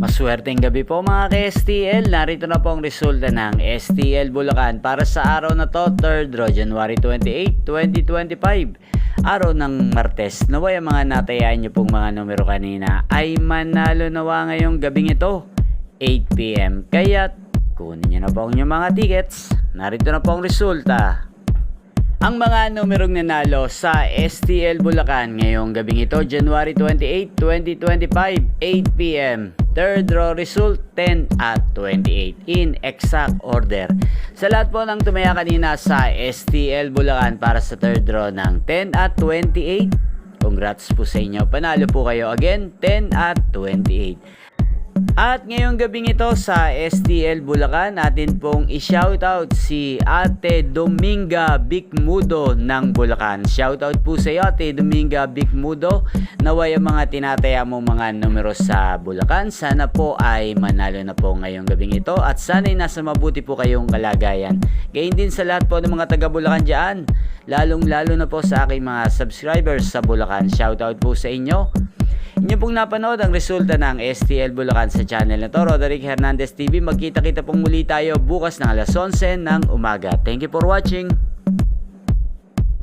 Maswerteng gabi po mga ka-STL. Narito na po ang resulta ng STL Bulacan para sa araw na to, 3rd January 28, 2025. Araw ng Martes. Naway ang mga natayaan nyo pong mga numero kanina ay manalo nawa ngayong gabing ito, 8 PM. Kaya kunin nyo na po ang inyong mga tickets. Narito na po ang resulta. Ang mga numerong nanalo sa STL Bulacan ngayong gabing ito, January 28, 2025, 8 PM. Third draw result, 10 at 28 in exact order. Sa lahat po ng tumaya kanina sa STL Bulacan para sa third draw ng 10 at 28, congrats po sa inyo. Panalo po kayo again, 10 at 28. At ngayong gabing ito sa STL Bulacan, natin pong i-shoutout si Ate Dominga Bicmudo ng Bulacan. Shoutout po sa iyo, Ate Dominga Bicmudo. Naway ang mga tinataya mong mga numero sa Bulacan, sana po ay manalo na po ngayong gabing ito at sana'y nasa mabuti po kayong kalagayan. Gayun din sa lahat po ng mga taga Bulacan dyan, lalong lalo na po sa aking mga subscribers sa Bulacan. Shoutout po sa inyo. Inyo pong napanood ang resulta ng STL Bulacan sa channel na to, Roderick Hernandez TV. Magkita-kita pong muli tayo bukas ng alas 11 ng umaga. Thank you for watching.